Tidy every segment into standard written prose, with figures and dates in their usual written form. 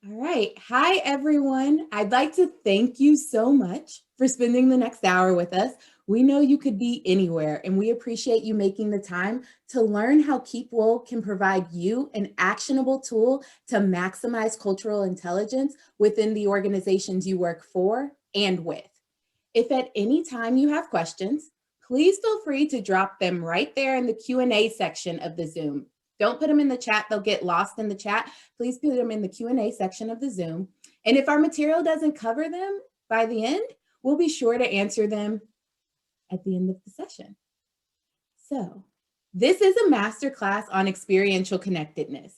All right. Hi, everyone. I'd like to thank you so much for spending the next hour with us. We know you could be anywhere, and we appreciate you making the time to learn how KeepWOL can provide you an actionable tool to maximize cultural intelligence within the organizations you work for and with. If at any time you have questions, please feel free to drop them right there in the Q&A section of the Zoom. Don't put them in the chat, they'll get lost in the chat. Please put them in the Q&A section of the Zoom. And if our material doesn't cover them by the end, we'll be sure to answer them at the end of the session. So, this is a masterclass on experiential connectedness.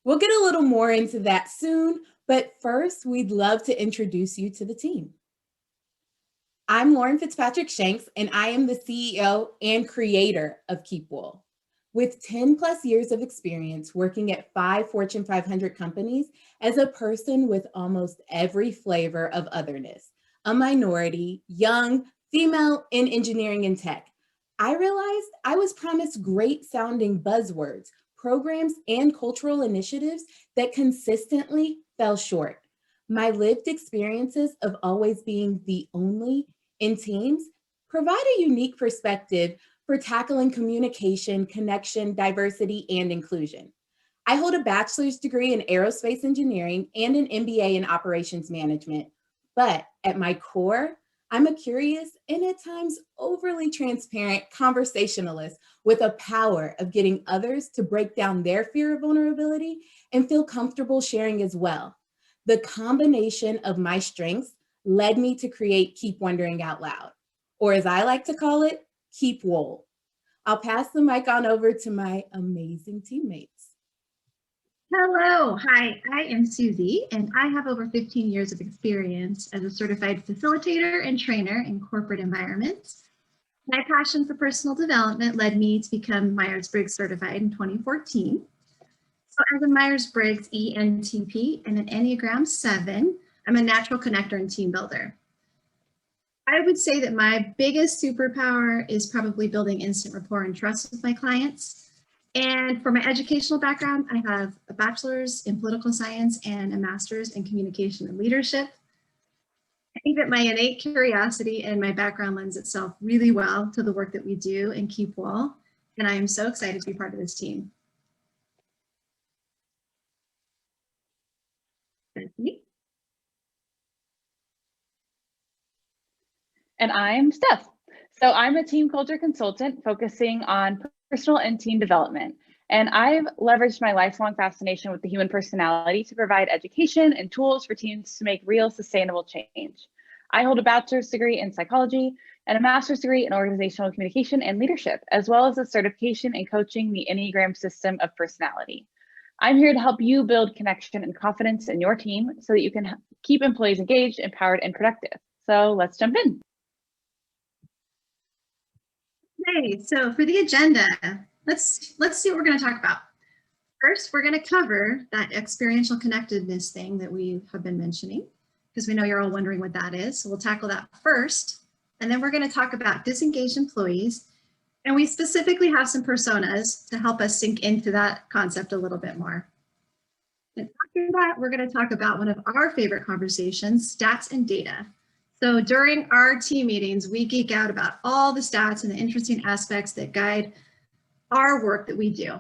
We'll get a little more into that soon, but first, we'd love to introduce you to the team. I'm Lauren Fitzpatrick Shanks, and I am the CEO and creator of KeepWOL. With 10 plus years of experience working at 5 Fortune 500 companies as a person with almost every flavor of otherness, a minority, young, female in engineering and tech, I realized I was promised great sounding buzzwords, programs, and cultural initiatives that consistently fell short. My lived experiences of always being the only in teams provide a unique perspective for tackling communication, connection, diversity, and inclusion. I hold a bachelor's degree in aerospace engineering and an MBA in operations management, but at my core, I'm a curious and at times overly transparent conversationalist with a power of getting others to break down their fear of vulnerability and feel comfortable sharing as well. The combination of my strengths led me to create Keep Wondering Out Loud, or as I like to call it, KeepWOL. I'll pass the mic on over to my amazing teammates. Hello, hi, I am Susie, and I have over 15 years of experience as a certified facilitator and trainer in corporate environments. My passion for personal development led me to become Myers-Briggs certified in 2014. So as a Myers-Briggs ENTP and an Enneagram 7, I'm a natural connector and team builder. I would say that my biggest superpower is probably building instant rapport and trust with my clients. And for my educational background, I have a bachelor's in political science and a master's in communication and leadership. I think that my innate curiosity and my background lends itself really well to the work that we do in KeepWOL, and I am so excited to be part of this team. That's me. And I'm Steph. So I'm a team culture consultant focusing on personal and team development. And I've leveraged my lifelong fascination with the human personality to provide education and tools for teams to make real sustainable change. I hold a bachelor's degree in psychology and a master's degree in organizational communication and leadership, as well as a certification in coaching the Enneagram system of personality. I'm here to help you build connection and confidence in your team so that you can keep employees engaged, empowered, and productive. So let's jump in. Okay, so for the agenda, let's see what we're going to talk about. First, we're going to cover that experiential connectedness thing that we have been mentioning, because we know you're all wondering what that is. So we'll tackle that first. And then we're going to talk about disengaged employees. And we specifically have some personas to help us sink into that concept a little bit more. And after that, we're going to talk about one of our favorite conversations, stats and data. So during our team meetings, we geek out about all the stats and the interesting aspects that guide our work that we do.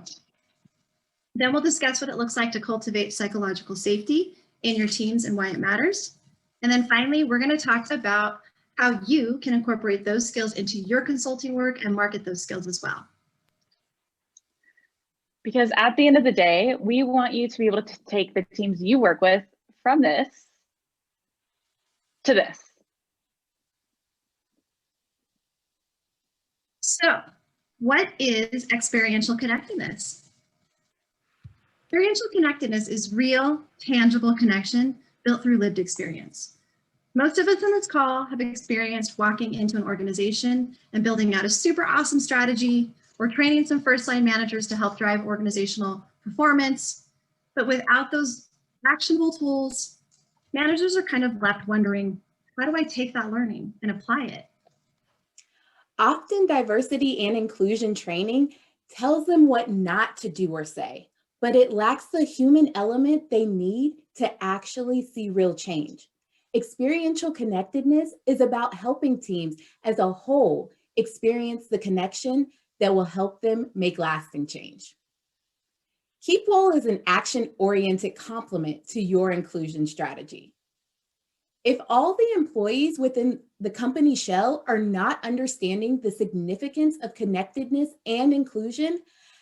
Then we'll discuss what it looks like to cultivate psychological safety in your teams and why it matters. And then finally, we're going to talk about how you can incorporate those skills into your consulting work and market those skills as well. Because at the end of the day, we want you to be able to take the teams you work with from this to this. So, what is experiential connectedness? Experiential connectedness is real, tangible connection built through lived experience. Most of us on this call have experienced walking into an organization and building out a super awesome strategy or training some first-line managers to help drive organizational performance. But without those actionable tools, managers are kind of left wondering, how do I take that learning and apply it? Often diversity and inclusion training tells them what not to do or say, but it lacks the human element they need to actually see real change. Experiential connectedness is about helping teams as a whole experience the connection that will help them make lasting change. KeepWOL is an action-oriented complement to your inclusion strategy. If all the employees within the company shell are not understanding the significance of connectedness and inclusion,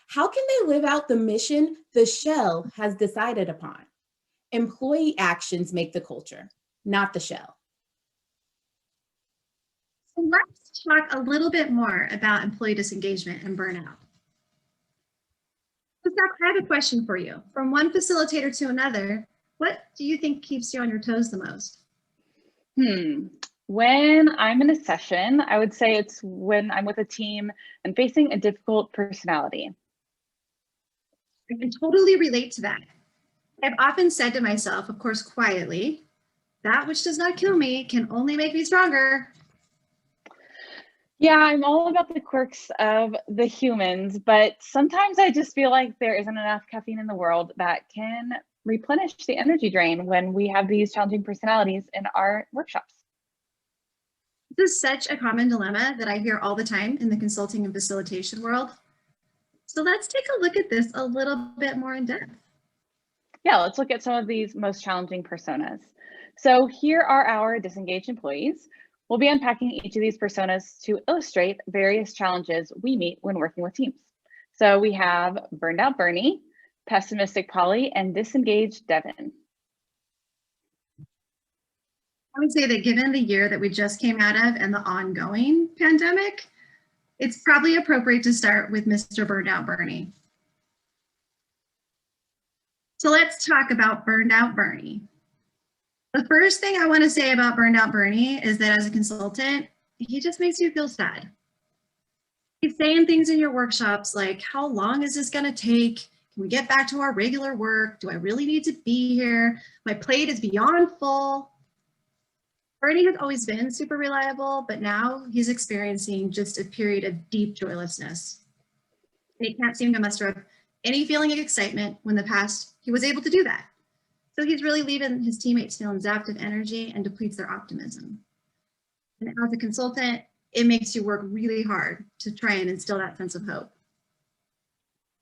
how can they live out the mission the shell has decided upon? Employee actions make the culture, not the shell. So let's talk a little bit more about employee disengagement and burnout. So Zach, I have a question for you. From one facilitator to another, what do you think keeps you on your toes the most? When I'm in a session, I would say it's when I'm with a team and facing a difficult personality. I can totally relate to that. I've often said to myself, of course, quietly, that which does not kill me can only make me stronger. Yeah, I'm all about the quirks of the humans, but sometimes I just feel like there isn't enough caffeine in the world that can replenish the energy drain when we have these challenging personalities in our workshops. This is such a common dilemma that I hear all the time in the consulting and facilitation world. So let's take a look at this a little bit more in depth. Yeah, let's look at some of these most challenging personas. So here are our disengaged employees. We'll be unpacking each of these personas to illustrate various challenges we meet when working with teams. So we have Burned Out Bernie, Pessimistic Polly, and Disengaged Devin. I would say that given the year that we just came out of and the ongoing pandemic, it's probably appropriate to start with Mr. Burned Out Bernie. So let's talk about Burned Out Bernie. The first thing I want to say about Burned Out Bernie is that as a consultant, he just makes you feel sad. He's saying things in your workshops like, how long is this going to take? Can we get back to our regular work? Do I really need to be here? My plate is beyond full. Bernie has always been super reliable, but now he's experiencing just a period of deep joylessness. And he can't seem to muster up any feeling of excitement when in the past he was able to do that. So he's really leaving his teammates feeling zapped of energy and depletes their optimism. And as a consultant, it makes you work really hard to try and instill that sense of hope.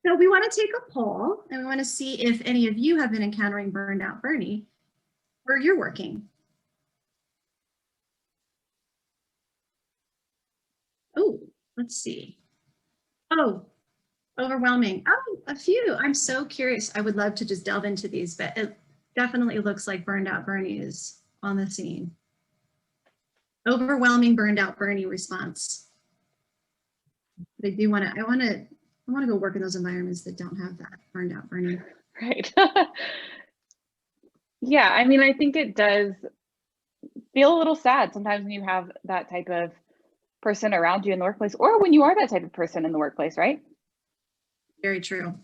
So we want to take a poll and we want to see if any of you have been encountering Burned Out Bernie where you're working. Oh, let's see. Oh, overwhelming. Oh, a few. I'm so curious. I would love to just delve into these, but it definitely looks like Burned Out Bernie is on the scene. Overwhelming Burned Out Bernie response. But I want to go work in those environments that don't have that Burned Out Bernie. Right. Yeah, I mean, I think it does feel a little sad sometimes when you have that type of person around you in the workplace, or when you are that type of person in the workplace, right? Very true.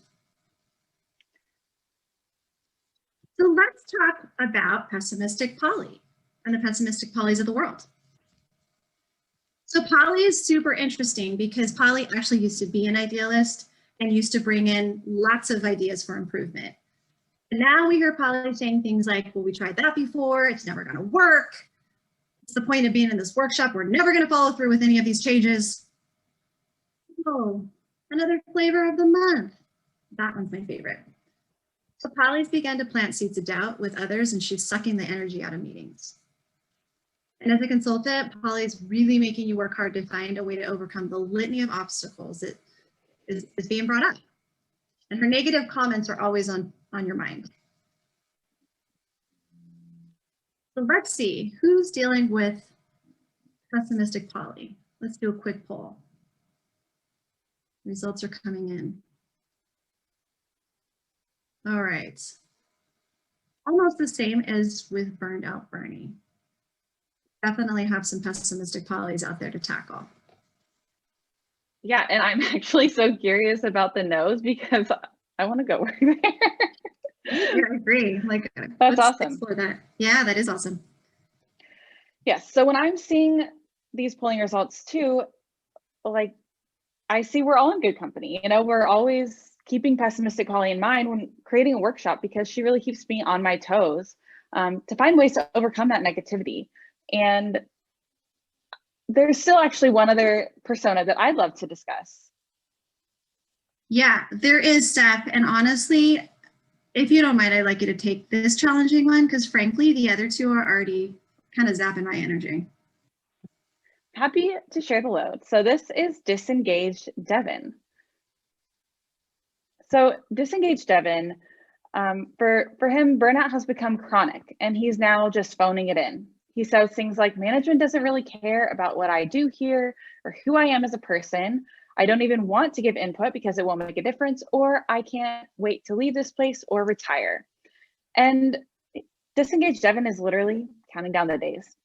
So let's talk about Pessimistic Polly and the Pessimistic Pollys of the world. So Polly is super interesting because Polly actually used to be an idealist and used to bring in lots of ideas for improvement. And now we hear Polly saying things like, well, we tried that before, it's never going to work. What's the point of being in this workshop? We're never going to follow through with any of these changes. Oh, another flavor of the month. That one's my favorite. So Polly's began to plant seeds of doubt with others, and she's sucking the energy out of meetings. And as a consultant, Polly's really making you work hard to find a way to overcome the litany of obstacles that is being brought up. And her negative comments are always on your mind. So let's see, who's dealing with Pessimistic Polly? Let's do a quick poll. Results are coming in. All right. Almost the same as with Burned Out Bernie. Definitely have some Pessimistic Pollys out there to tackle. Yeah, and I'm actually so curious about the no's because I want to go work there. Yeah, I agree. Like, that's awesome. Explore that. Yeah, that is awesome. Yes, so when I'm seeing these polling results too, like I see we're all in good company. You know, we're always keeping Pessimistic Holly in mind when creating a workshop, because she really keeps me on my toes to find ways to overcome that negativity. And there's still actually one other persona that I'd love to discuss. Yeah, there is, Steph. And honestly, if you don't mind, I'd like you to take this challenging one, because frankly, the other two are already kind of zapping my energy. Happy to share the load. So this is Disengaged Devin. So Disengaged Devin, for him, burnout has become chronic, and he's now just phoning it in. He says things like, management doesn't really care about what I do here or who I am as a person. I don't even want to give input because it won't make a difference, or I can't wait to leave this place or retire. And Disengaged Devin is literally counting down the days.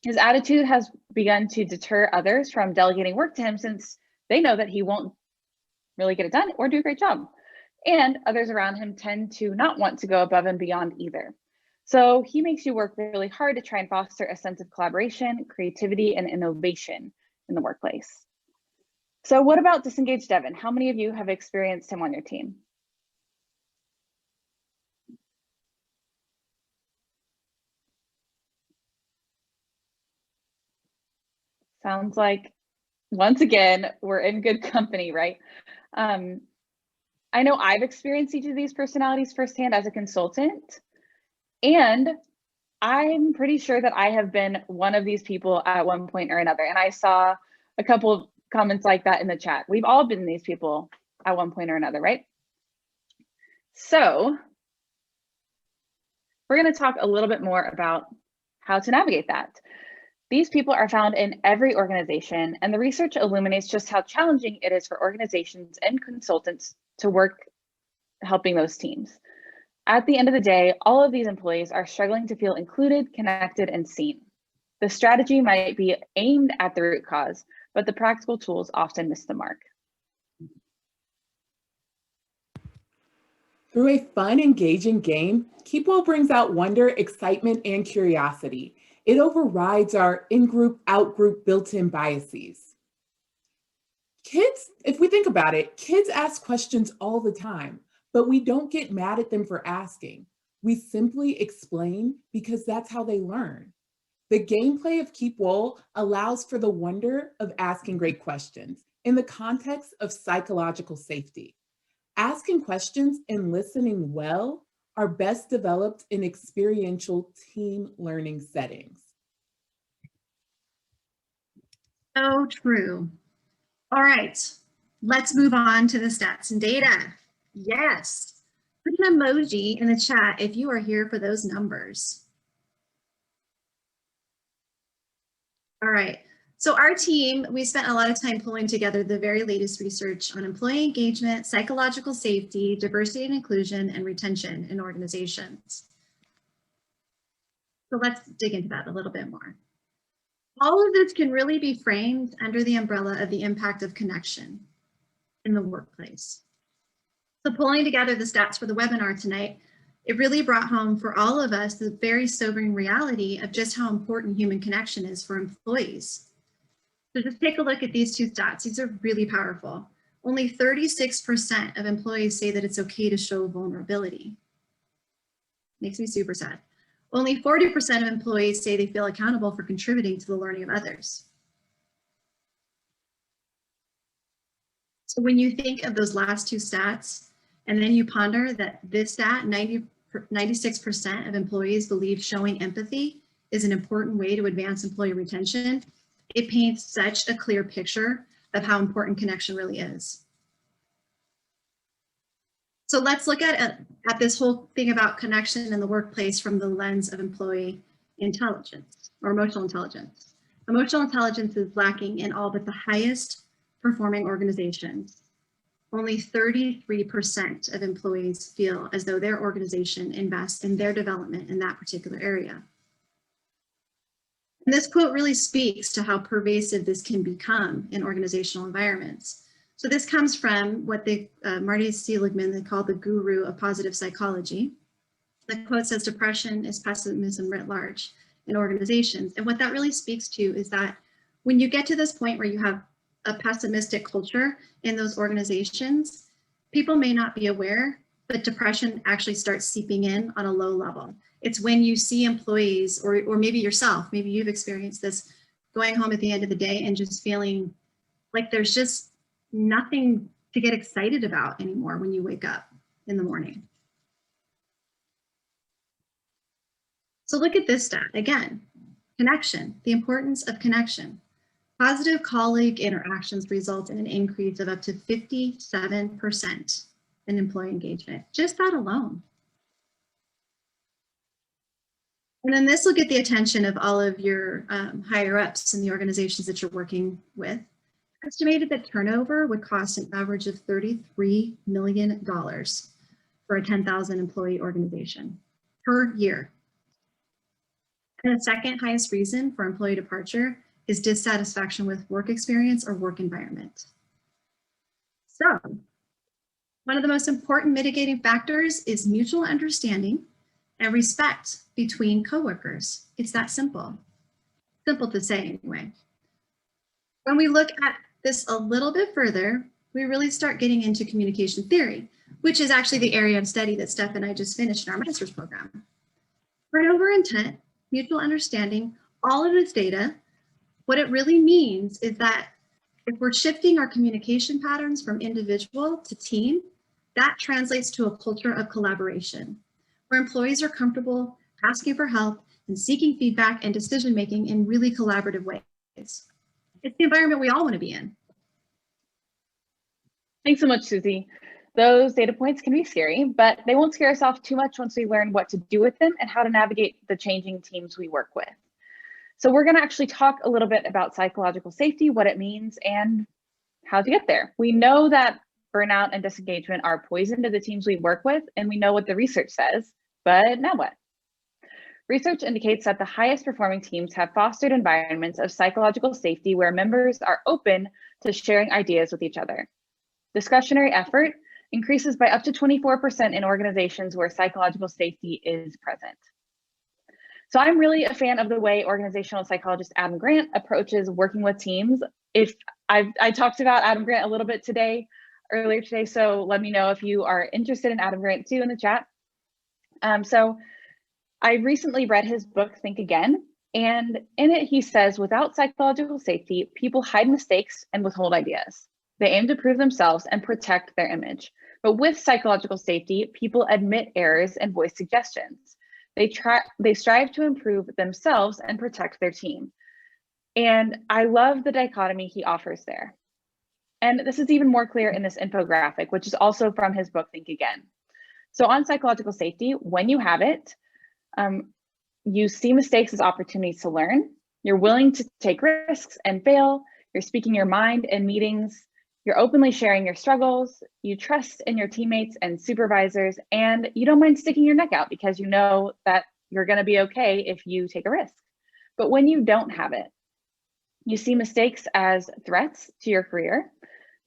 His attitude has begun to deter others from delegating work to him, since they know that he won't really get it done or do a great job. And others around him tend to not want to go above and beyond either. So he makes you work really hard to try and foster a sense of collaboration, creativity, and innovation in the workplace. So what about Disengaged Devin? How many of you have experienced him on your team? Sounds like, once again, we're in good company, right? I know I've experienced each of these personalities firsthand as a consultant, and I'm pretty sure that I have been one of these people at one point or another. And I saw a couple of comments like that in the chat. We've all been these people at one point or another, right? So we're going to talk a little bit more about how to navigate that. These people are found in every organization, and the research illuminates just how challenging it is for organizations and consultants to work helping those teams. At the end of the day, all of these employees are struggling to feel included, connected, and seen. The strategy might be aimed at the root cause, but the practical tools often miss the mark. Through a fun, engaging game, KeepWOL brings out wonder, excitement, and curiosity. It overrides our in-group, out-group built-in biases. Kids, if we think about it, kids ask questions all the time, but we don't get mad at them for asking. We simply explain because that's how they learn. The gameplay of KeepWOL allows for the wonder of asking great questions in the context of psychological safety. Asking questions and listening well are best developed in experiential team learning settings. So true. All right, let's move on to the stats and data. Yes, put an emoji in the chat if you are here for those numbers. All right, so our team, we spent a lot of time pulling together the very latest research on employee engagement, psychological safety, diversity and inclusion, and retention in organizations. So let's dig into that a little bit more. All of this can really be framed under the umbrella of the impact of connection in the workplace. So pulling together the stats for the webinar tonight, it really brought home for all of us the very sobering reality of just how important human connection is for employees. So just take a look at these two stats. These are really powerful. Only 36% of employees say that it's okay to show vulnerability. Makes me super sad. Only 40% of employees say they feel accountable for contributing to the learning of others. So when you think of those last two stats, and then you ponder that this stat, 96% of employees believe showing empathy is an important way to advance employee retention, it paints such a clear picture of how important connection really is. So let's look at this whole thing about connection in the workplace from the lens of employee intelligence or emotional intelligence. Emotional intelligence is lacking in all but the highest performing organizations. Only 33% of employees feel as though their organization invests in their development in that particular area. And this quote really speaks to how pervasive this can become in organizational environments. So this comes from what Marty Seligman, they call the guru of positive psychology. The quote says, depression is pessimism writ large in organizations. And what that really speaks to is that when you get to this point where you have a pessimistic culture in those organizations, People may not be aware, but depression actually starts seeping in on a low level. It's when you see employees, or maybe yourself, maybe you've experienced this, going home at the end of the day and just feeling like there's just nothing to get excited about anymore when you wake up in the morning. So look at this stat again, connection, the importance of connection. Positive colleague interactions result in an increase of up to 57% in employee engagement, just that alone. And then this will get the attention of all of your higher ups in the organizations that you're working with. Estimated that turnover would cost an average of $33 million for a 10,000 employee organization per year. And the second highest reason for employee departure is dissatisfaction with work experience or work environment. So, one of the most important mitigating factors is mutual understanding and respect between coworkers. It's that simple. Simple to say anyway. When we look at this a little bit further, we really start getting into communication theory, which is actually the area of study that Steph and I just finished in our master's program. Turnover intent, mutual understanding, all of this data, what it really means is that if we're shifting our communication patterns from individual to team, that translates to a culture of collaboration, where employees are comfortable asking for help and seeking feedback and decision-making in really collaborative ways. It's the environment we all want to be in. Thanks so much, Susie. Those data points can be scary, but they won't scare us off too much once we learn what to do with them and how to navigate the changing teams we work with. So we're going to actually talk a little bit about psychological safety, what it means, and how to get there. We know that burnout and disengagement are poison to the teams we work with, and we know what the research says, but now what? Research indicates that the highest performing teams have fostered environments of psychological safety where members are open to sharing ideas with each other. Discretionary effort increases by up to 24% in organizations where psychological safety is present. So I'm really a fan of the way organizational psychologist Adam Grant approaches working with teams. I talked about Adam Grant a little bit earlier today, so let me know if you are interested in Adam Grant too in the chat. So I recently read his book, Think Again, and in it he says, without psychological safety, people hide mistakes and withhold ideas. They aim to prove themselves and protect their image. But with psychological safety, people admit errors and voice suggestions. They strive to improve themselves and protect their team. And I love the dichotomy he offers there. And this is even more clear in this infographic, which is also from his book, Think Again. So on psychological safety, when you have it, you see mistakes as opportunities to learn. You're willing to take risks and fail. You're speaking your mind in meetings. You're openly sharing your struggles. You trust in your teammates and supervisors, and you don't mind sticking your neck out because you know that you're going to be okay if you take a risk. But when you don't have it, you see mistakes as threats to your career.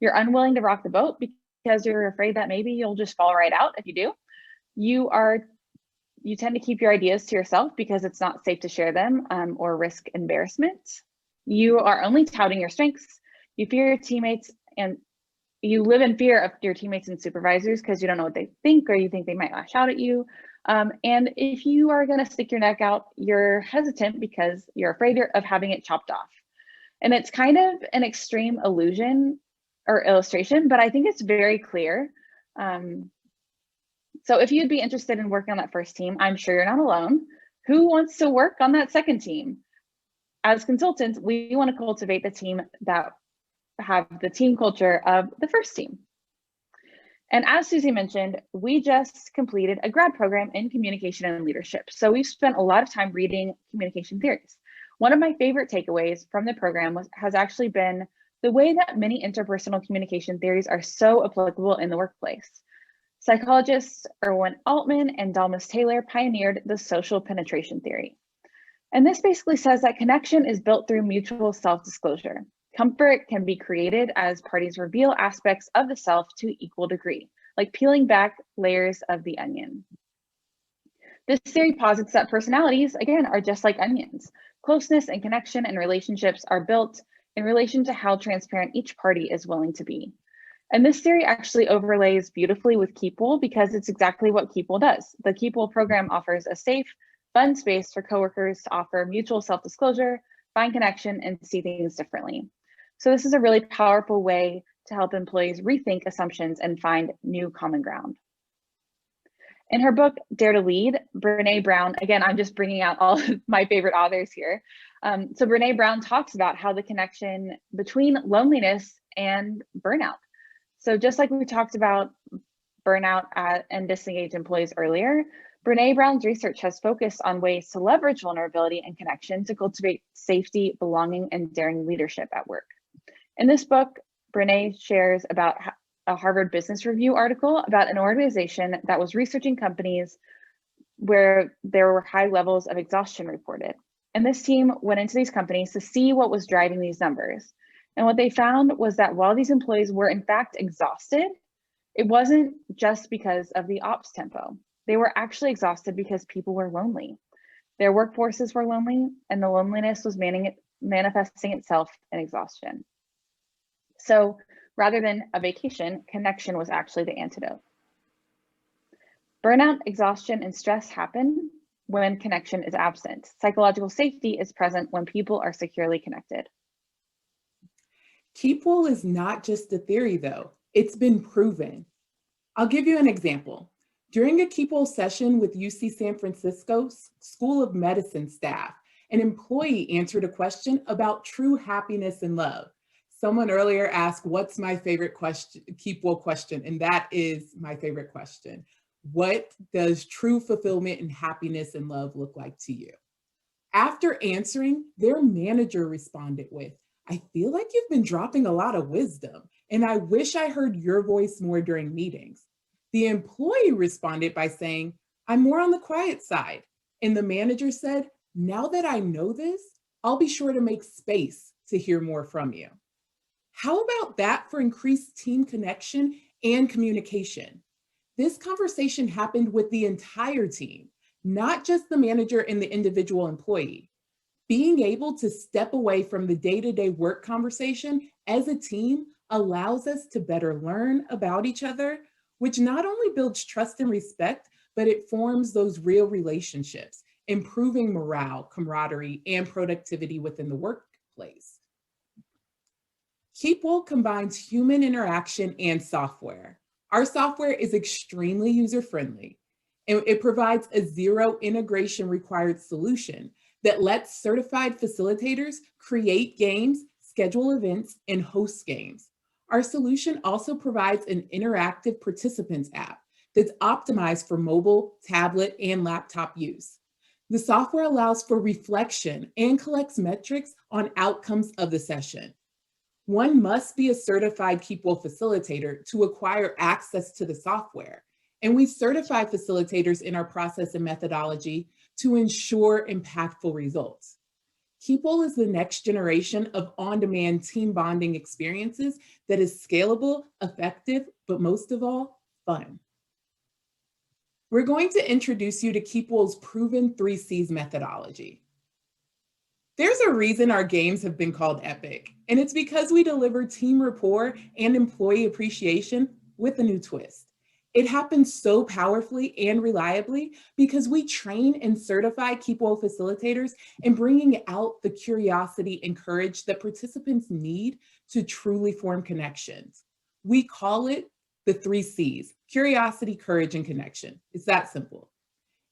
You're unwilling to rock the boat because you're afraid that maybe you'll just fall right out if you do. You tend to keep your ideas to yourself because it's not safe to share them or risk embarrassment. You are only touting your strengths. You fear your teammates, and you live in fear of your teammates and supervisors because you don't know what they think, or you think they might lash out at you. And if you are going to stick your neck out, you're hesitant because you're afraid of having it chopped off. And it's kind of an extreme illusion or illustration, but I think it's very clear. So if you'd be interested in working on that first team, I'm sure you're not alone. Who wants to work on that second team? As consultants, we want to cultivate the team that have the team culture of the first team. And as Susie mentioned, we just completed a grad program in communication and leadership. So we've spent a lot of time reading communication theories. One of my favorite takeaways from the program has actually been the way that many interpersonal communication theories are so applicable in the workplace. Psychologists Erwin Altman and Dalmas Taylor pioneered the social penetration theory. And this basically says that connection is built through mutual self-disclosure. Comfort can be created as parties reveal aspects of the self to equal degree, like peeling back layers of the onion. This theory posits that personalities, again, are just like onions. Closeness and connection and relationships are built in relation to how transparent each party is willing to be. And this theory actually overlays beautifully with KeepWOL because it's exactly what KeepWOL does. The KeepWOL program offers a safe, fun space for coworkers to offer mutual self-disclosure, find connection, and see things differently. So this is a really powerful way to help employees rethink assumptions and find new common ground. In her book, Dare to Lead, Brené Brown, again, I'm just bringing out all of my favorite authors here. So Brené Brown talks about how the connection between loneliness and burnout. So just like we talked about burnout and disengaged employees earlier, Brené Brown's research has focused on ways to leverage vulnerability and connection to cultivate safety, belonging, and daring leadership at work. In this book, Brené shares about a Harvard Business Review article about an organization that was researching companies where there were high levels of exhaustion reported. And this team went into these companies to see what was driving these numbers. And what they found was that while these employees were in fact exhausted, it wasn't just because of the ops tempo. They were actually exhausted because people were lonely. Their workforces were lonely, and the loneliness was manifesting itself in exhaustion. So rather than a vacation, connection was actually the antidote. Burnout, exhaustion, and stress happen when connection is absent. Psychological safety is present when people are securely connected. KeepWOL is not just a theory, though. It's been proven. I'll give you an example. During a KeepWOL session with UC San Francisco School of Medicine staff, an employee answered a question about true happiness and love. Someone earlier asked, what's my favorite question, KeepWOL question? And that is my favorite question. What does true fulfillment and happiness and love look like to you? After answering, their manager responded with, I feel like you've been dropping a lot of wisdom, and I wish I heard your voice more during meetings. The employee responded by saying, I'm more on the quiet side. And the manager said, now that I know this, I'll be sure to make space to hear more from you. How about that for increased team connection and communication? This conversation happened with the entire team, not just the manager and the individual employee. Being able to step away from the day-to-day work conversation as a team allows us to better learn about each other, which not only builds trust and respect, but it forms those real relationships, improving morale, camaraderie, and productivity within the workplace. KeepWOL combines human interaction and software. Our software is extremely user-friendly, and it provides a zero integration required solution that lets certified facilitators create games, schedule events, and host games. Our solution also provides an interactive participants app that's optimized for mobile, tablet, and laptop use. The software allows for reflection and collects metrics on outcomes of the session. One must be a certified KeepWOL facilitator to acquire access to the software. And we certify facilitators in our process and methodology to ensure impactful results. KeepWOL is the next generation of on-demand team bonding experiences that is scalable, effective, but most of all, fun. We're going to introduce you to KeepWOL's proven 3 C's methodology. There's a reason our games have been called epic, and it's because we deliver team rapport and employee appreciation with a new twist. It happens so powerfully and reliably because we train and certify KeepWOL facilitators in bringing out the curiosity and courage that participants need to truly form connections. We call it the 3 C's, curiosity, courage, and connection. It's that simple.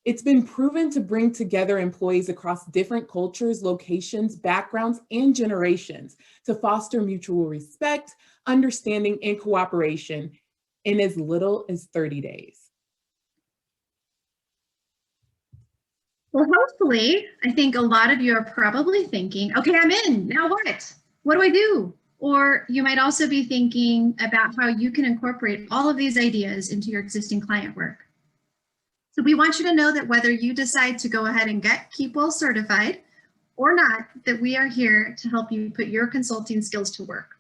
It's been proven to bring together employees across different cultures, locations, backgrounds, and generations to foster mutual respect, understanding, and cooperation in as little as 30 days. Well, hopefully, I think a lot of you are probably thinking, okay, I'm in, now what? What do I do? Or you might also be thinking about how you can incorporate all of these ideas into your existing client work. So we want you to know that whether you decide to go ahead and get KeepWOL certified or not, that we are here to help you put your consulting skills to work.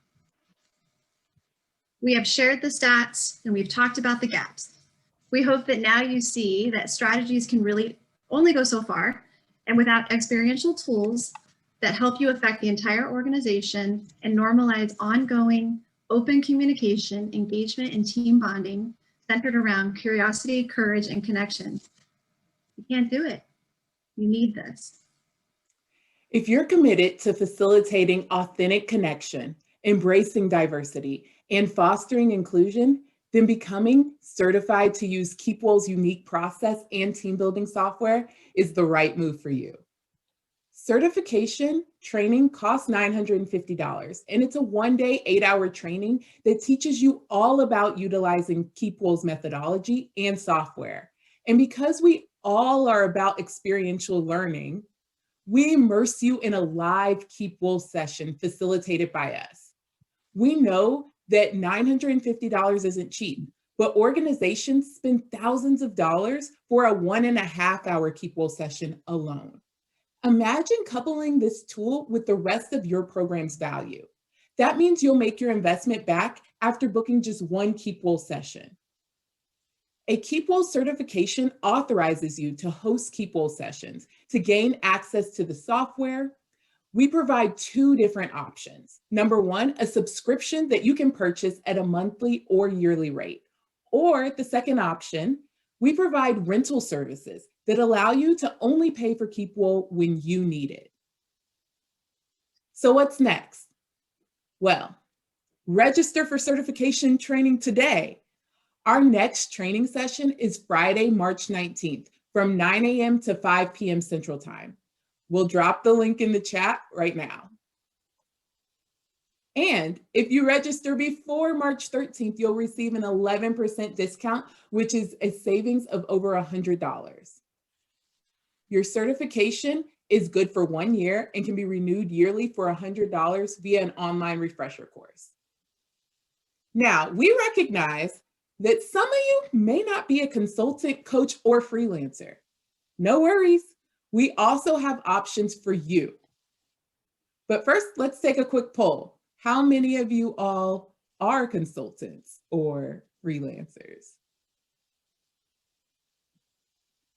We have shared the stats and we've talked about the gaps. We hope that now you see that strategies can really only go so far, and without experiential tools that help you affect the entire organization and normalize ongoing, open communication, engagement, and team bonding centered around curiosity, courage, and connection. You can't do it. You need this. If you're committed to facilitating authentic connection, embracing diversity, and fostering inclusion, then becoming certified to use KeepWOL's unique process and team building software is the right move for you. Certification training costs $950, and it's a one-day, 8-hour training that teaches you all about utilizing KeepWOL's methodology and software. And because we all are about experiential learning, we immerse you in a live KeepWOL session facilitated by us. We know that $950 isn't cheap, but organizations spend thousands of dollars for a 1.5-hour KeepWOL session alone. Imagine coupling this tool with the rest of your program's value. That means you'll make your investment back after booking just one KeepWOL session. A KeepWOL certification authorizes you to host KeepWOL sessions. To gain access to the software, we provide 2 different options. Number 1, a subscription that you can purchase at a monthly or yearly rate. Or the second option, we provide rental services that allow you to only pay for KeepWOL when you need it. So what's next? Well, register for certification training today. Our next training session is Friday, March 19th from 9 a.m. to 5 p.m. Central Time. We'll drop the link in the chat right now. And if you register before March 13th, you'll receive an 11% discount, which is a savings of over $100. Your certification is good for 1 year and can be renewed yearly for $100 via an online refresher course. Now, we recognize that some of you may not be a consultant, coach, or freelancer. No worries. We also have options for you. But first, let's take a quick poll. How many of you all are consultants or freelancers?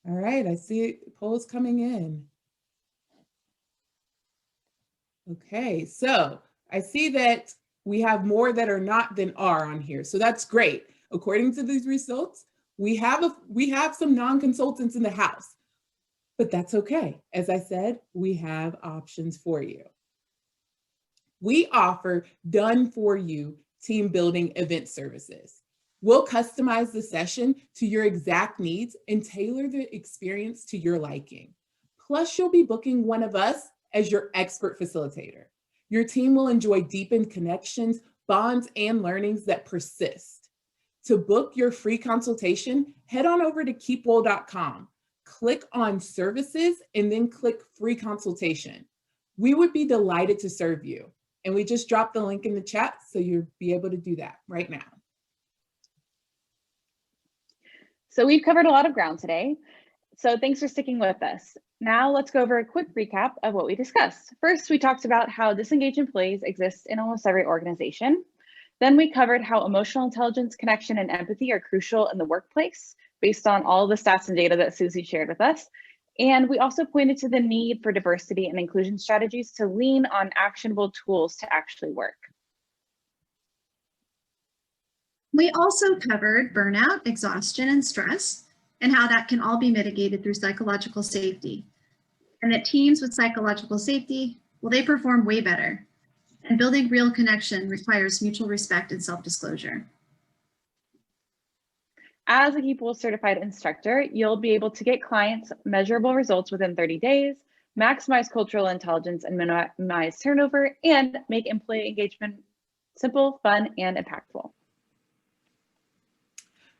All right, I see polls coming in. Okay, so I see that we have more that are not than are on here. So that's great. According to these results, we have some non-consultants in the house, but that's okay. As I said, we have options for you. We offer done-for-you team building event services. We'll customize the session to your exact needs and tailor the experience to your liking. Plus, you'll be booking one of us as your expert facilitator. Your team will enjoy deepened connections, bonds, and learnings that persist. To book your free consultation, head on over to KeepWOL.com. Click on services and then click free consultation. We would be delighted to serve you. And we just dropped the link in the chat, so you'll be able to do that right now. So we've covered a lot of ground today. So thanks for sticking with us. Now let's go over a quick recap of what we discussed. First, we talked about how disengaged employees exist in almost every organization. Then we covered how emotional intelligence, connection, and empathy are crucial in the workplace based on all the stats and data that Susie shared with us. And we also pointed to the need for diversity and inclusion strategies to lean on actionable tools to actually work. We also covered burnout, exhaustion, and stress, and how that can all be mitigated through psychological safety. And that teams with psychological safety, well, they perform way better. And building real connection requires mutual respect and self-disclosure. As a KeepWOL certified instructor, you'll be able to get clients measurable results within 30 days, maximize cultural intelligence and minimize turnover, and make employee engagement simple, fun, and impactful.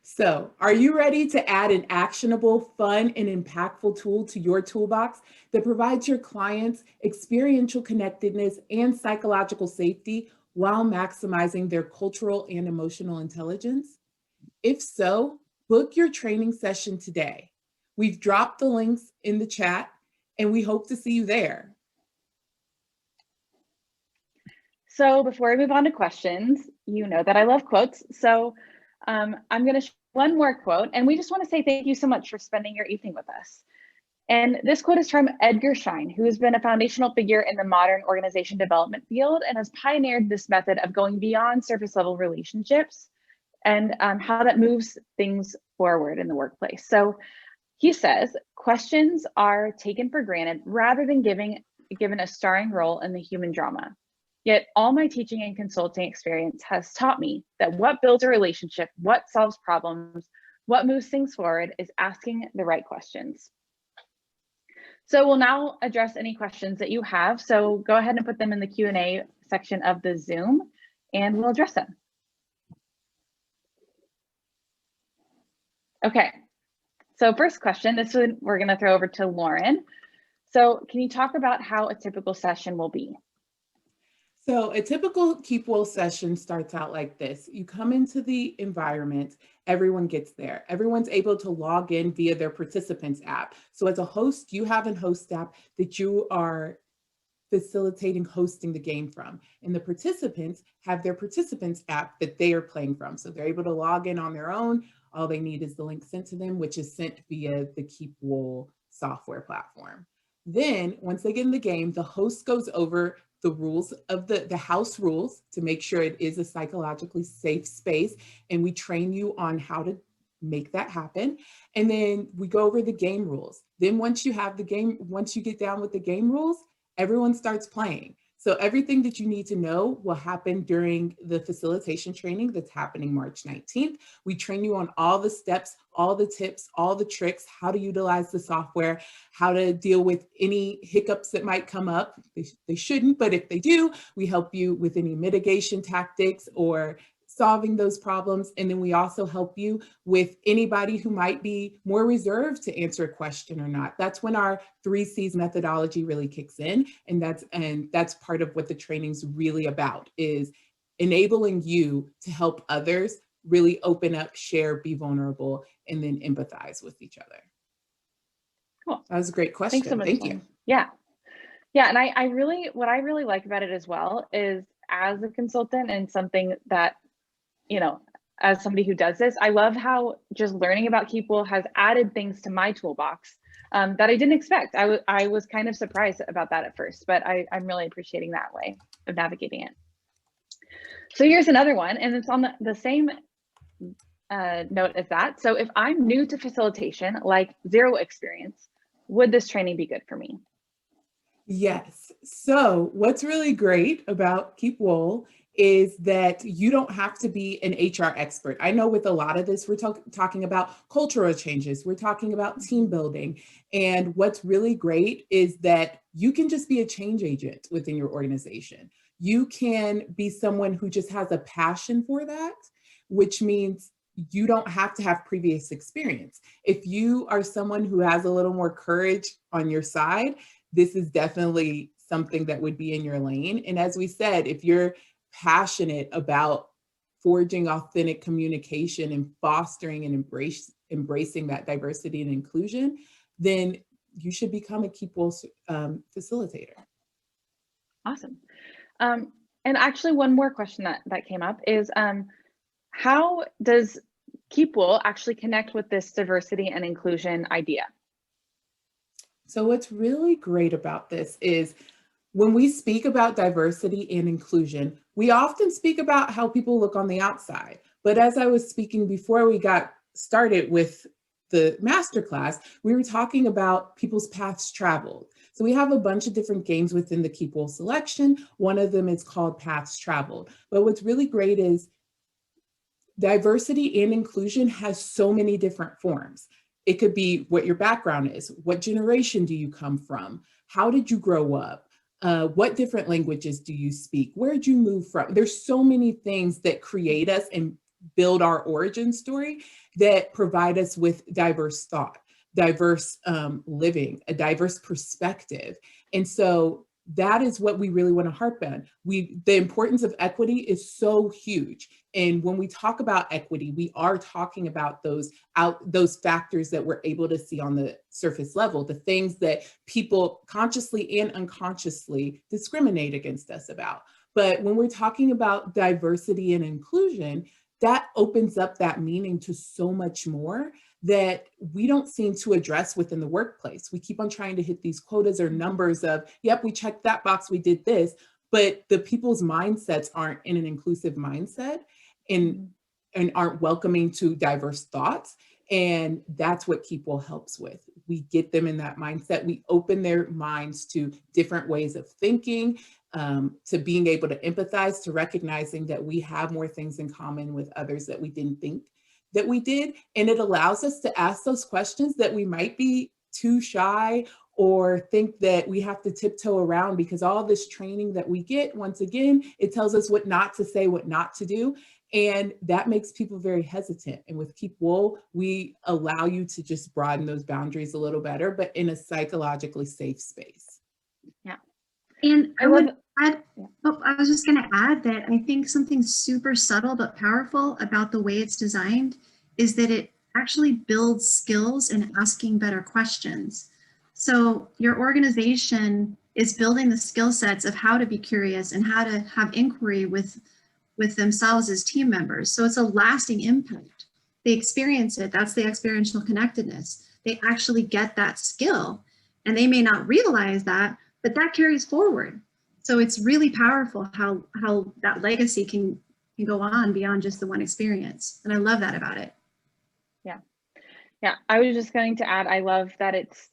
So, are you ready to add an actionable, fun, and impactful tool to your toolbox that provides your clients experiential connectedness and psychological safety while maximizing their cultural and emotional intelligence? If so, book your training session today. We've dropped the links in the chat, and we hope to see you there. So before we move on to questions, you know that I love quotes. So I'm going to share one more quote, and we just want to say thank you so much for spending your evening with us. And this quote is from Edgar Schein, who has been a foundational figure in the modern organization development field and has pioneered this method of going beyond surface level relationships and how that moves things forward in the workplace. So he says, questions are taken for granted rather than given a starring role in the human drama. Yet all my teaching and consulting experience has taught me that what builds a relationship, what solves problems, what moves things forward is asking the right questions. So we'll now address any questions that you have. So go ahead and put them in the Q&A section of the Zoom and we'll address them. Okay, so first question, this one we're going to throw over to Lauren. So can you talk about how a typical session will be? So a typical KeepWOL session starts out like this. You come into the environment, everyone gets there. Everyone's able to log in via their participants app. So as a host, you have a host app that you are facilitating hosting the game from. And the participants have their participants app that they are playing from. So they're able to log in on their own. All they need is the link sent to them, which is sent via the KeepWOL software platform. Then once they get in the game, the host goes over the rules of the house rules to make sure it is a psychologically safe space. And we train you on how to make that happen. And then we go over the game rules. Then once you have the game, once you get down with the game rules, everyone starts playing. So everything that you need to know will happen during the facilitation training that's happening March 19th. We train you on all the steps, all the tips, all the tricks, how to utilize the software, how to deal with any hiccups that might come up. They shouldn't, but if they do, we help you with any mitigation tactics or solving those problems. And then we also help you with anybody who might be more reserved to answer a question or not. That's when our 3 C's methodology really kicks in. And that's part of what the training's really about, is enabling you to help others really open up, share, be vulnerable, and then empathize with each other. Cool. That was a great question. Thanks so much. Thank you. Yeah. And what I really like about it as well is, as a consultant and something that, as somebody who does this, I love how just learning about KeepWOL has added things to my toolbox that I didn't expect. I was kind of surprised about that at first, but I'm really appreciating that way of navigating it. So here's another one, and it's on the same note as that. So if I'm new to facilitation, like zero experience, would this training be good for me? Yes. So what's really great about KeepWOL is that you don't have to be an HR expert. I know with a lot of this, we're talking about cultural changes, we're talking about team building. And what's really great is that you can just be a change agent within your organization. You can be someone who just has a passion for that, which means you don't have to have previous experience. If you are someone who has a little more courage on your side, this is definitely something that would be in your lane. And as we said, if you're passionate about forging authentic communication and fostering and embracing that diversity and inclusion, then you should become a KeepWOL facilitator. Awesome. And actually, one more question that came up is, how does KeepWOL actually connect with this diversity and inclusion idea? So what's really great about this is when we speak about diversity and inclusion, we often speak about how people look on the outside. But as I was speaking before we got started with the masterclass, we were talking about people's paths traveled. So we have a bunch of different games within the KeepWOL selection. One of them is called Paths Traveled. But what's really great is diversity and inclusion has so many different forms. It could be what your background is. What generation do you come from? How did you grow up? What different languages do you speak? Where did you move from? There's so many things that create us and build our origin story that provide us with diverse thought, diverse living, a diverse perspective. And so that is what we really want to harp on. The importance of equity is so huge. And when we talk about equity, we are talking about those factors that we're able to see on the surface level, the things that people consciously and unconsciously discriminate against us about. But when we're talking about diversity and inclusion, that opens up that meaning to so much more that we don't seem to address within the workplace. We keep on trying to hit these quotas or numbers of, yep, we checked that box, we did this, but the people's mindsets aren't in an inclusive mindset and aren't welcoming to diverse thoughts. And that's what KeepWOL helps with. We get them in that mindset. We open their minds to different ways of thinking, to being able to empathize, to recognizing that we have more things in common with others that we didn't think that we did. And it allows us to ask those questions that we might be too shy or think that we have to tiptoe around, because all this training that we get, once again, it tells us what not to say, what not to do. And that makes people very hesitant. And with KeepWOL, we allow you to just broaden those boundaries a little better, but in a psychologically safe space. Yeah. And I would add, I was just going to add that I think something super subtle but powerful about the way it's designed is that it actually builds skills in asking better questions. So your organization is building the skill sets of how to be curious and how to have inquiry with themselves as team members. So it's a lasting impact. They experience it. That's the experiential connectedness. They actually get that skill, and they may not realize that, but that carries forward. So it's really powerful how that legacy can go on beyond just the one experience. And I love that about it. Yeah, I was just going to add, I love that it's,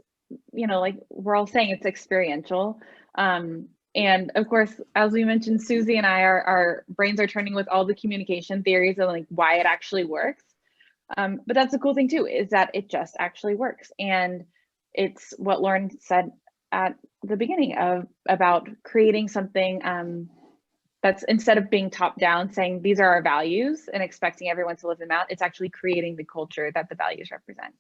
like we're all saying, it's experiential. And of course, as we mentioned, Susie and I, our brains are turning with all the communication theories and like why it actually works. But that's the cool thing too, is that it just actually works. And it's what Lauren said at the beginning about creating something that's, instead of being top down, saying these are our values and expecting everyone to live them out, it's actually creating the culture that the values represent.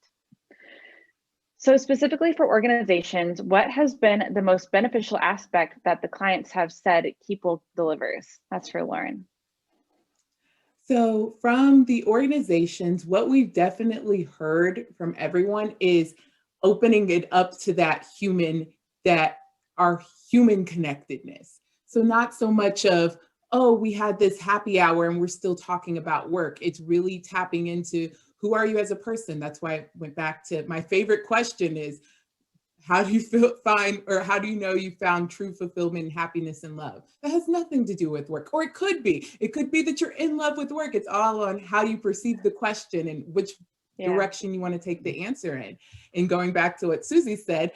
So specifically for organizations, what has been the most beneficial aspect that the clients have said KeepWOL delivers? That's for Lauren. So from the organizations, what we've definitely heard from everyone is opening it up to our human connectedness. So not so much of, oh, we had this happy hour and we're still talking about work. It's really tapping into who are you as a person? That's why I went back to my favorite question is, how do you how do you know you found true fulfillment and happiness and love? That has nothing to do with work, or it could be that you're in love with work. It's all on how you perceive the question and which direction you want to take the answer in. And going back to what Susie said,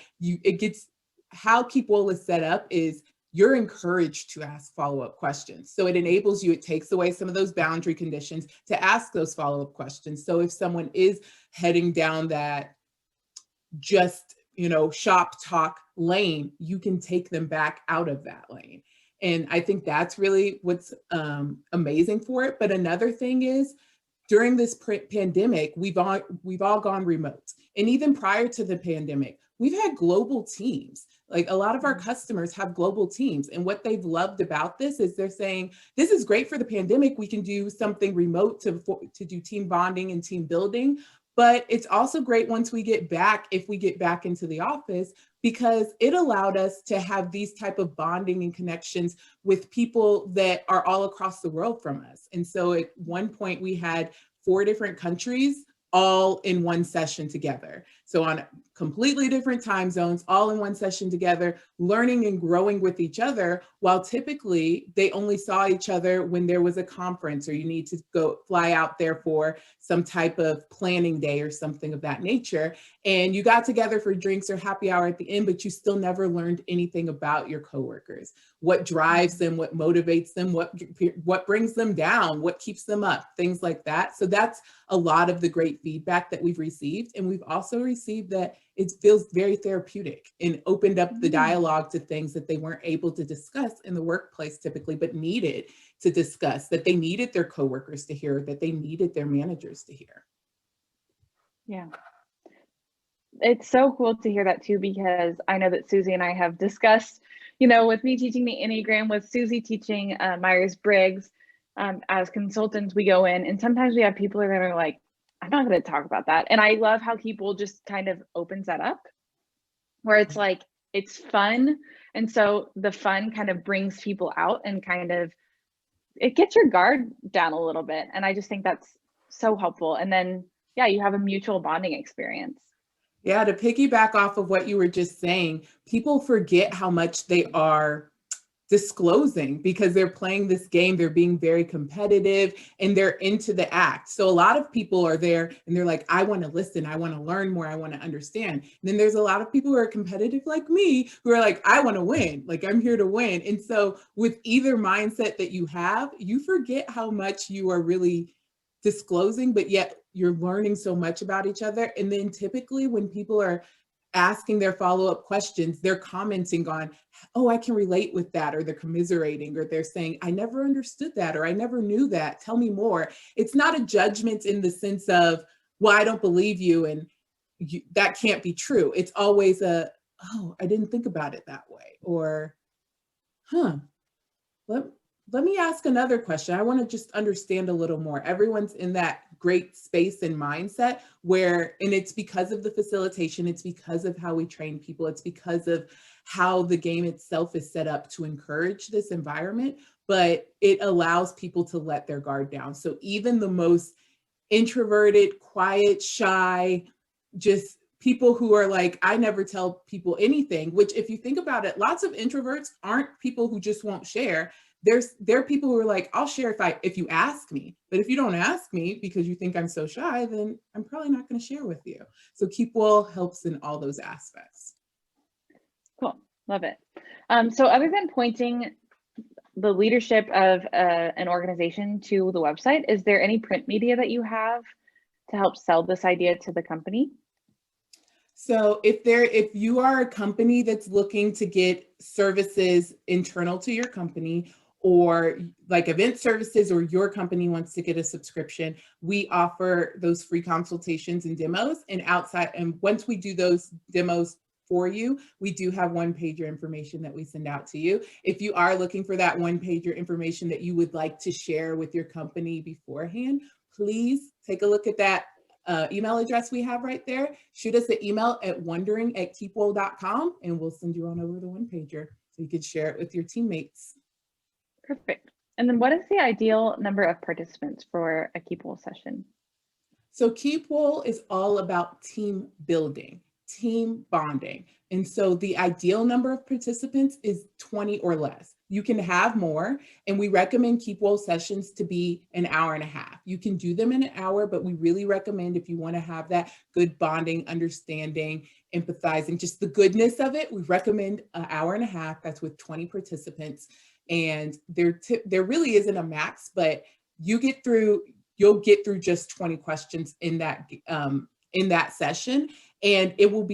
how KeepWOL is set up is you're encouraged to ask follow-up questions. So it enables you, it takes away some of those boundary conditions to ask those follow-up questions. So if someone is heading down that just, shop talk lane, you can take them back out of that lane. And I think that's really what's amazing for it. But another thing is, during this pandemic, we've all gone remote. And even prior to the pandemic, we've had global teams. Like a lot of our customers have global teams. And what they've loved about this is they're saying, this is great for the pandemic. We can do something remote to do team bonding and team building. But it's also great once we get back, if we get back into the office, because it allowed us to have these type of bonding and connections with people that are all across the world from us. And so at one point we had 4 different countries all in one session together. So on completely different time zones, all in one session together, learning and growing with each other, while typically they only saw each other when there was a conference or you need to go fly out there for some type of planning day or something of that nature. And you got together for drinks or happy hour at the end, but you still never learned anything about your coworkers, what drives them, what motivates them, what brings them down, what keeps them up, things like that. So that's a lot of the great feedback that we've received. And we've also received that it feels very therapeutic and opened up the dialogue to things that they weren't able to discuss in the workplace typically, but needed to discuss, that they needed their coworkers to hear, that they needed their managers to hear. Yeah. It's so cool to hear that too, because I know that Susie and I have discussed, with me teaching the Enneagram, with Susie teaching Myers-Briggs, as consultants, we go in and sometimes we have people that are like, I'm not going to talk about that. And I love how KeepWOL just kind of opens that up, where it's like, it's fun. And so the fun kind of brings people out and kind of, it gets your guard down a little bit. And I just think that's so helpful. And then yeah, you have a mutual bonding experience. Yeah, to piggyback off of what you were just saying, people forget how much they are disclosing because they're playing this game, they're being very competitive and they're into the act. So a lot of people are there and they're like, I want to listen, I want to learn more, I want to understand. And then there's a lot of people who are competitive like me who are like, I want to win, like I'm here to win. And so with either mindset that you have, you forget how much you are really disclosing, but yet you're learning so much about each other. And then typically when people are asking their follow-up questions, they're commenting on, oh, I can relate with that, or they're commiserating, or they're saying, I never understood that, or I never knew that, tell me more. It's not a judgment in the sense of, well, I don't believe you and that can't be true. It's always a, oh, I didn't think about it that way, or, huh, let, let me ask another question. I want to just understand a little more. Everyone's in that great space and mindset where, and it's because of the facilitation, it's because of how we train people, it's because of how the game itself is set up to encourage this environment, but it allows people to let their guard down. So even the most introverted, quiet, shy, just people who are like, I never tell people anything, which if you think about it, lots of introverts aren't people who just won't share. There are people who are like, I'll share if you ask me, but if you don't ask me because you think I'm so shy, then I'm probably not going to share with you. So KeepWOL helps in all those aspects. Cool, love it. So other than pointing the leadership of an organization to the website, is there any print media that you have to help sell this idea to the company? So if you are a company that's looking to get services internal to your company, or like event services, or your company wants to get a subscription, we offer those free consultations and demos. And once we do those demos for you, we do have one-pager information that we send out to you. If you are looking for that one-pager information that you would like to share with your company beforehand, please take a look at that email address we have right there. Shoot us an email at wondering@keepwol.com and we'll send you on over the one-pager so you can share it with your teammates. Perfect. And then what is the ideal number of participants for a KeepWOL session? So KeepWOL is all about team building, team bonding. And so the ideal number of participants is 20 or less. You can have more, and we recommend KeepWOL sessions to be an hour and a half. You can do them in an hour, but we really recommend, if you want to have that good bonding, understanding, empathizing, just the goodness of it, we recommend an hour and a half. That's with 20 participants. And there really isn't a max, but you'll get through just 20 questions in that session, and it will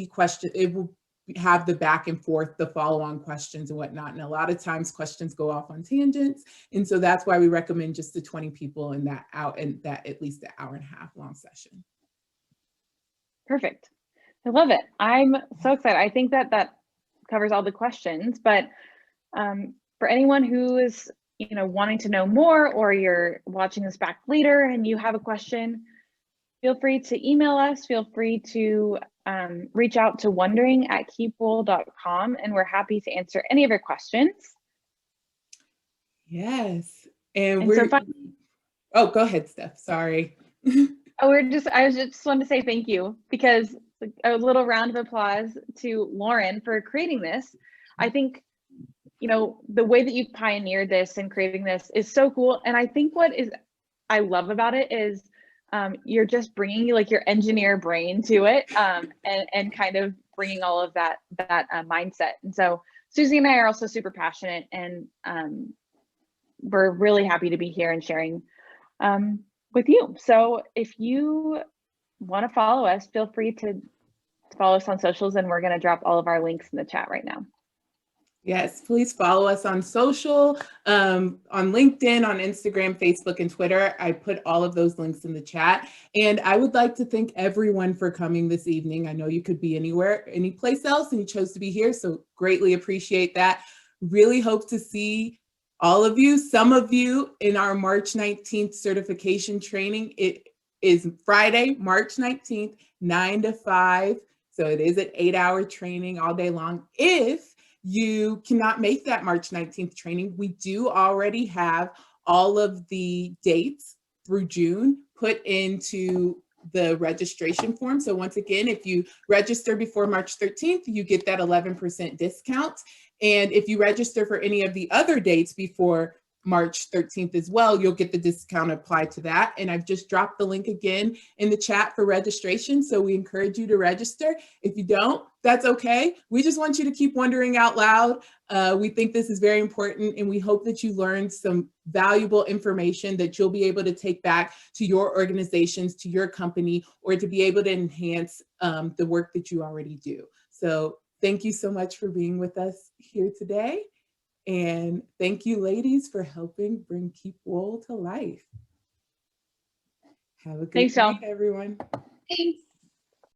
have the back and forth, the follow-on questions and whatnot. And a lot of times questions go off on tangents. And so that's why we recommend just the 20 people in that at least an hour and a half long session. Perfect. I love it. I'm so excited. I think that covers all the questions, but for anyone who is wanting to know more, or you're watching this back later and you have a question, feel free to email us. Feel free to reach out to wondering@keepwol.com, and we're happy to answer any of your questions. Yes. Oh, go ahead, Steph. Sorry. I just wanted to say thank you, because a little round of applause to Lauren for creating this. I think the way that you pioneered this and creating this is so cool. And I think what I love about it is you're just bringing like your engineer brain to it, and kind of bringing all of that mindset. And so Susie and I are also super passionate, and we're really happy to be here and sharing with you. So if you want to follow us, feel free to follow us on socials, and we're going to drop all of our links in the chat right now. Yes, please follow us on social, on LinkedIn, on Instagram, Facebook, and Twitter. I put all of those links in the chat. And I would like to thank everyone for coming this evening. I know you could be anywhere, any place else, and you chose to be here, so greatly appreciate that. Really hope to see all of you, some of you, in our March 19th certification training. It is Friday, March 19th, 9 to 5. So it is an 8-hour training all day long. If you cannot make that March 19th training, we do already have all of the dates through June put into the registration form. So once again, if you register before March 13th, you get that 11% discount. And if you register for any of the other dates before March 13th as well, you'll get the discount applied to that. And I've just dropped the link again in the chat for registration. So we encourage you to register. If you don't, that's okay. We just want you to keep wondering out loud. We think this is very important, and we hope that you learned some valuable information that you'll be able to take back to your organizations, to your company, or to be able to enhance the work that you already do. So thank you so much for being with us here today. And thank you, ladies, for helping bring KeepWOL to life. Have a good Thanks, y'all. week, everyone. Thanks.